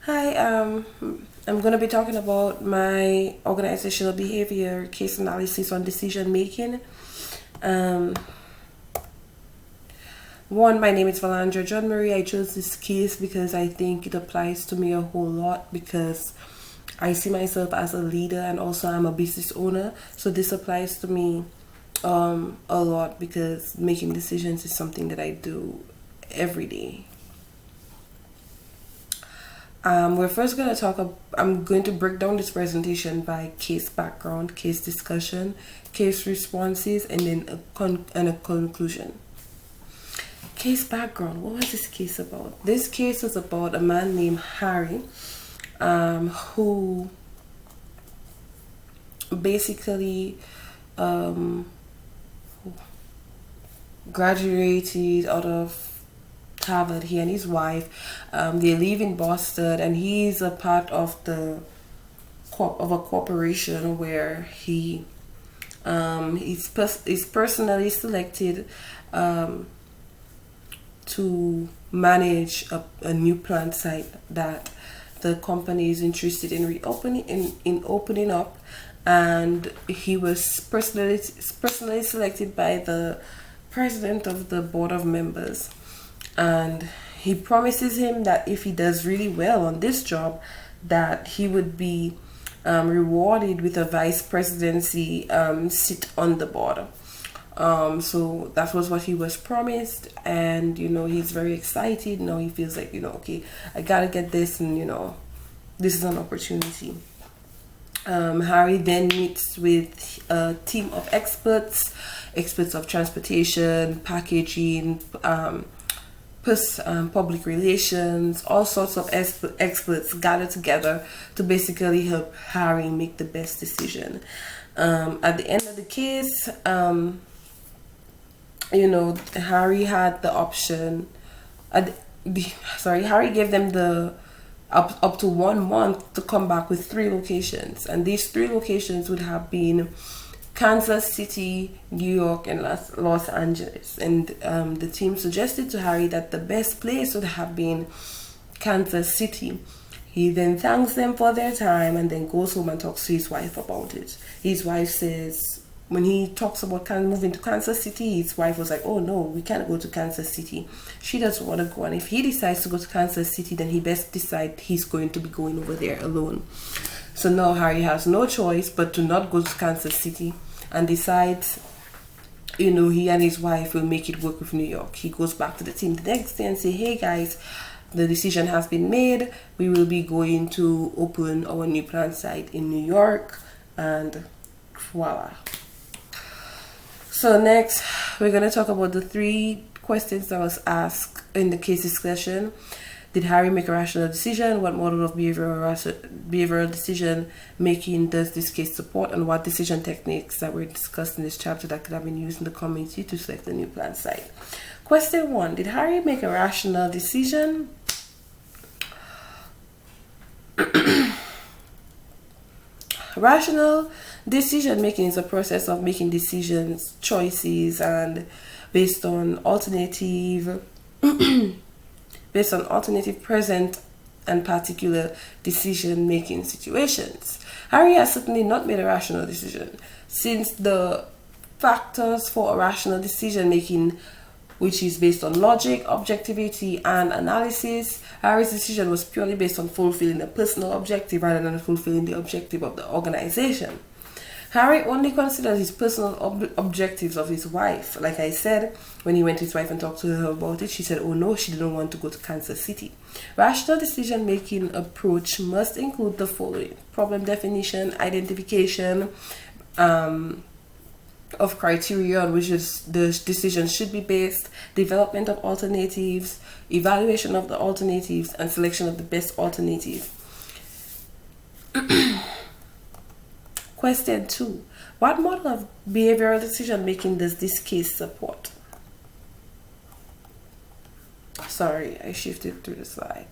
Hi, I'm going to be talking about my organizational behavior case analysis on decision making. Um, my name is Valandra Jno Marie. I chose this case because I think it applies to me a whole lot because I see myself as a leader and also I'm a business owner. So this applies to me a lot because making decisions is something that I do every day. We're first going to I'm going to break down this presentation by case background, case discussion, case responses, and then a conclusion. Case background. What was this case about? This case was about a man named Harry, who basically graduated out of Harvard. He and his wife, they live in Boston, and he's a part of a corporation where he's personally selected to manage a new plant site that the company is interested in reopening in opening up, and he was personally selected by the president of the board of members, and he promises him that if he does really well on this job, that he would be rewarded with a vice presidency seat on the board. So that was what he was promised, and he's very excited. Now he feels like, okay, I gotta get this, and this is an opportunity. Harry then meets with a team of experts of transportation, packaging, public relations, all sorts of experts gather together to basically help Harry make the best decision. At the end of the case, Harry had the option. Harry gave them the up to 1 month to come back with 3 locations, and these 3 locations would have been Kansas City, New York, and Los Angeles. And the team suggested to Harry that the best place would have been Kansas City. He then thanks them for their time and then goes home and talks to his wife about it. His wife says, when he talks about moving to Kansas City, his wife was like, oh no, we can't go to Kansas City. She doesn't want to go. And if he decides to go to Kansas City, then he best decide he's going to be going over there alone. So now Harry has no choice but to not go to Kansas City and decides, he and his wife will make it work with New York. He goes back to the team the next day and say, hey guys, the decision has been made. We will be going to open our new plant site in New York, and voila. So next, we're going to talk about the 3 questions that was asked in the case discussion. Did Harry make a rational decision? What model of behavioral decision making does this case support? And what decision techniques that were discussed in this chapter that could have been used in the community to select a new plant site? Question 1. Did Harry make a rational decision? Rational decision making is a process of making decisions, choices, and based on alternative present and particular decision making situations. Harry has certainly not made a rational decision, since the factors for a rational decision making, which is based on logic, objectivity, and analysis, Harry's decision was purely based on fulfilling a personal objective rather than fulfilling the objective of the organization. Harry only considered his personal objectives of his wife. Like I said, when he went to his wife and talked to her about it, she said, oh no, she didn't want to go to Kansas City. Rational decision-making approach must include the following: problem definition, identification of criteria on which the decision should be based, development of alternatives, evaluation of the alternatives, and selection of the best alternative. Question 2. What model of behavioral decision making does this case support? Sorry, I shifted through the slide.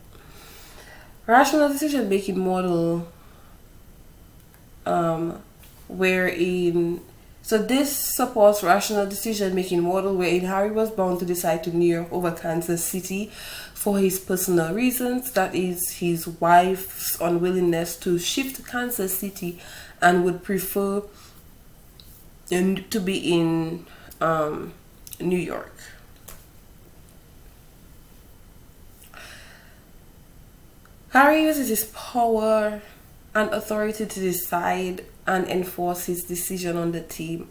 Rational decision making model wherein So this supports rational decision-making model wherein Harry was bound to decide to New York over Kansas City for his personal reasons, that is his wife's unwillingness to shift to Kansas City and would prefer to be in New York. Harry uses his power and authority to decide and enforce his decision on the team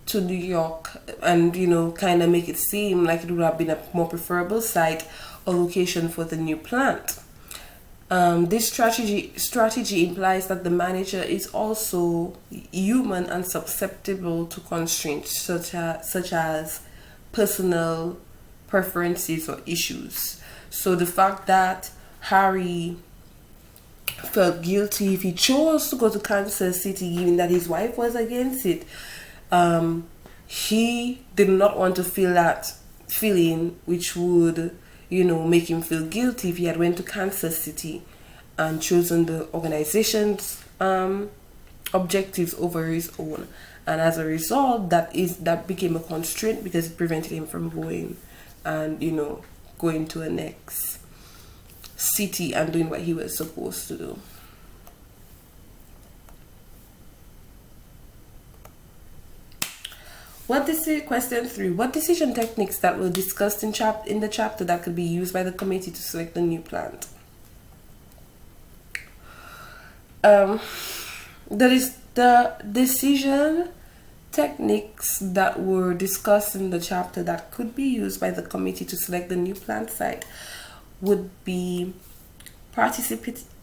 to New York, and kind of make it seem like it would have been a more preferable site or location for the new plant. This strategy implies that the manager is also human and susceptible to constraints such as personal preferences or issues. So the fact that Harry felt guilty if he chose to go to Kansas City, given that his wife was against it, he did not want to feel that feeling, which would make him feel guilty if he had went to Kansas City and chosen the organization's objectives over his own. And as a result, that became a constraint because it prevented him from going and going to a next city and doing what he was supposed to do. Question 3. What decision techniques that were discussed in the chapter that could be used by the committee to select the new plant? That is the decision techniques that were discussed in the chapter that could be used by the committee to select the new plant site would be participative,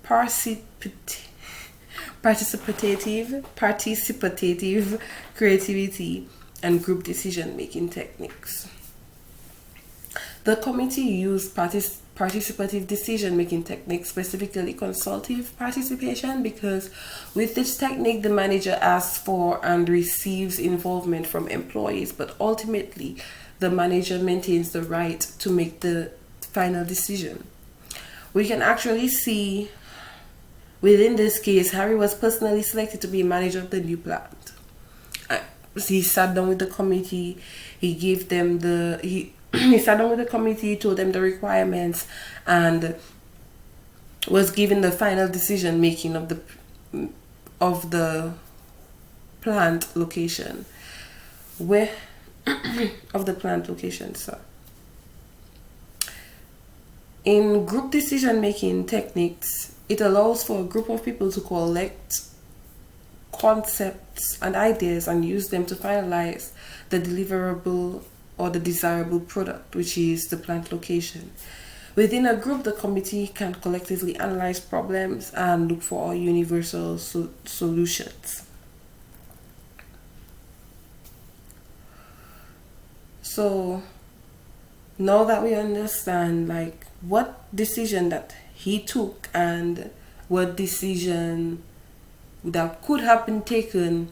creativity, and group decision-making techniques. The committee used participative decision-making techniques, specifically consultative participation, because with this technique, the manager asks for and receives involvement from employees, but ultimately, the manager maintains the right to make the final decision. We can actually see within this case, Harry was personally selected to be manager of the new plant. He sat down with the committee. He gave them he sat down with the committee, told them the requirements, and was given the final decision making of the plant location. In group decision making techniques, it allows for a group of people to collect concepts and ideas and use them to finalize the deliverable or the desirable product, which is the plant location. Within a group, the committee can collectively analyze problems and look for universal solutions. So now that we understand what decision that he took and what decision that could have been taken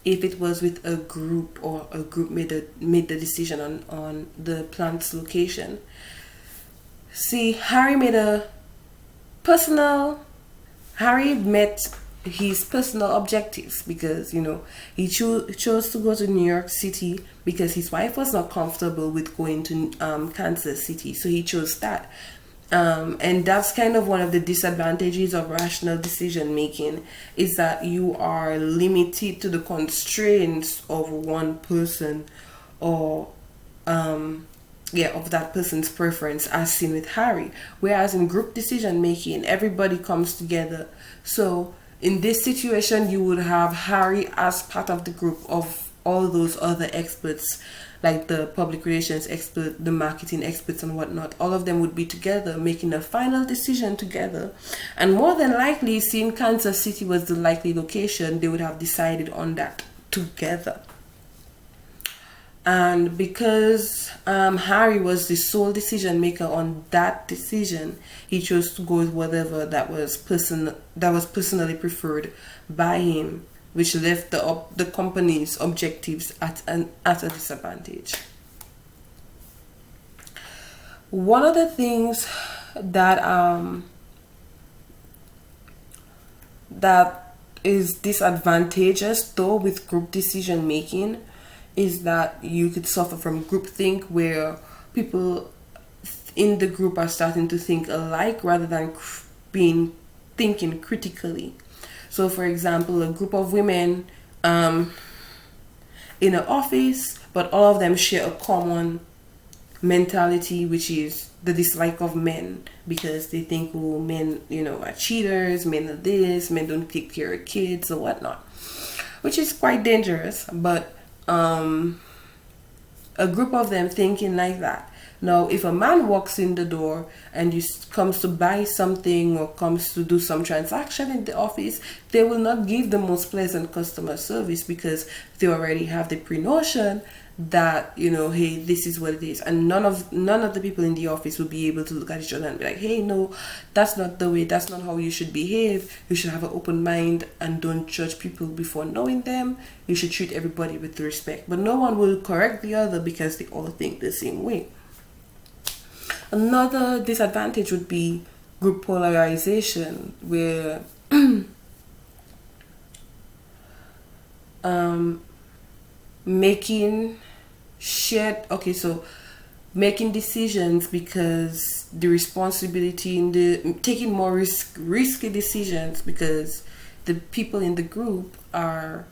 if it was with a group, or a group made the decision on the plant's location. See, Harry met his personal objectives because he chose to go to New York City because his wife was not comfortable with going to Kansas City, so he chose that. And that's kind of one of the disadvantages of rational decision making, is that you are limited to the constraints of one person, or of that person's preference, as seen with Harry. Whereas in group decision making, everybody comes together. So in this situation, you would have Harry as part of the group of all those other experts, like the public relations expert, the marketing experts and whatnot. All of them would be together making a final decision together. And more than likely, seeing Kansas City was the likely location, they would have decided on that together. And because Harry was the sole decision maker on that decision, he chose to go with whatever that was personally preferred by him, which left the company's objectives at a disadvantage. One of the things that is disadvantageous though with group decision making is that you could suffer from groupthink, where people in the group are starting to think alike rather than being thinking critically. So for example, a group of women in an office, but all of them share a common mentality, which is the dislike of men, because they think, oh, men, are cheaters, men are this, men don't take care of kids or whatnot, which is quite dangerous. But a group of them thinking like that. Now, if a man walks in the door and comes to buy something or comes to do some transaction in the office, they will not give the most pleasant customer service, because they already have the pre-notion that, hey, this is what it is. And none of the people in the office will be able to look at each other and be like, hey, no, that's not the way, that's not how you should behave. You should have an open mind and don't judge people before knowing them. You should treat everybody with respect. But no one will correct the other because they all think the same way. Another disadvantage would be group polarization, where making decisions, because the responsibility in taking more risky decisions, because the people in the group are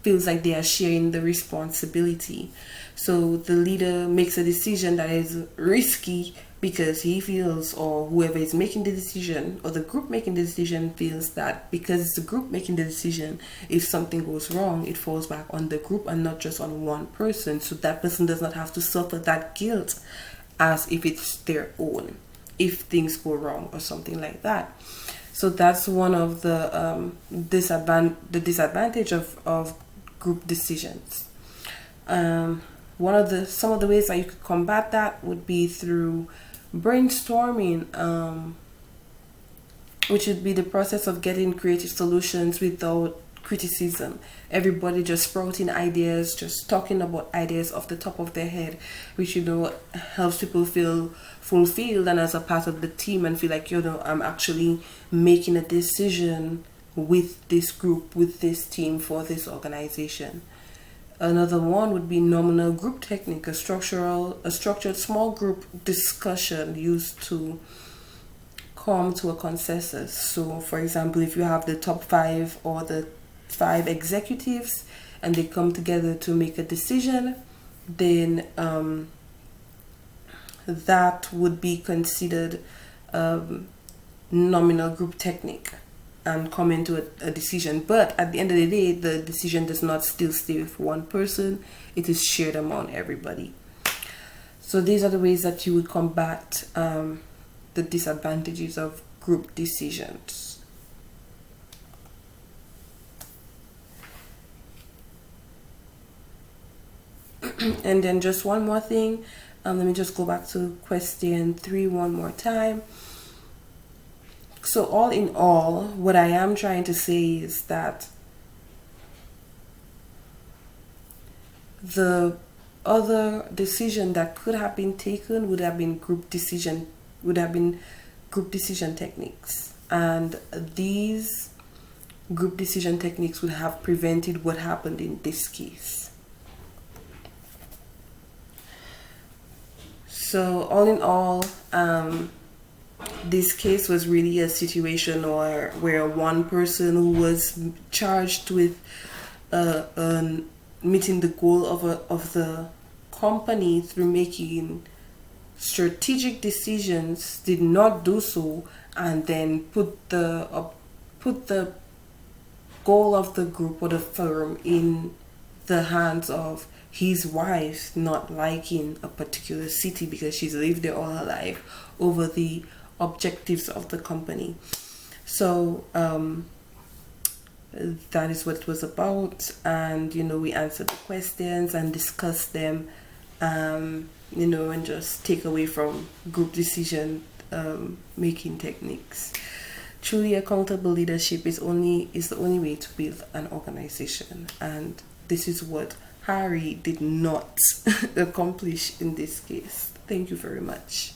feels like they are sharing the responsibility. So the leader makes a decision that is risky because he feels, or whoever is making the decision, or the group making the decision feels that because it's the group making the decision, if something goes wrong, it falls back on the group and not just on one person. So that person does not have to suffer that guilt as if it's their own, if things go wrong or something like that. So that's one of the disadvantage of group decisions. Some of the ways that you could combat that would be through brainstorming, which would be the process of getting creative solutions without criticism. Everybody just sprouting ideas, just talking about ideas off the top of their head, which helps people feel fulfilled and as a part of the team, and feel like I'm actually making a decision with this group, with this team, for this organization. Another one would be nominal group technique, a structured small group discussion used to come to a consensus. So for example, if you have the top 5 or the 5 executives and they come together to make a decision, then that would be considered nominal group technique and come into a decision. But at the end of the day, the decision does not still stay with one person. It is shared among everybody. So these are the ways that you would combat the disadvantages of group decisions. And then just one more thing. Let me just go back to question 3 one more time. So all in all, what I am trying to say is that the other decision that could have been taken would have been group decision techniques, and these group decision techniques would have prevented what happened in this case. So all in all, this case was really a situation where one person who was charged with meeting the goal of the company through making strategic decisions did not do so, and then put the goal of the group or the firm in the hands of his wife not liking a particular city because she's lived there all her life, over the objectives of the company. So that is what it was about, and we answered the questions and discussed them, and just take away from group decision making techniques. Truly accountable leadership is the only way to build an organization, and this is what Harry did not accomplish in this case. Thank you very much.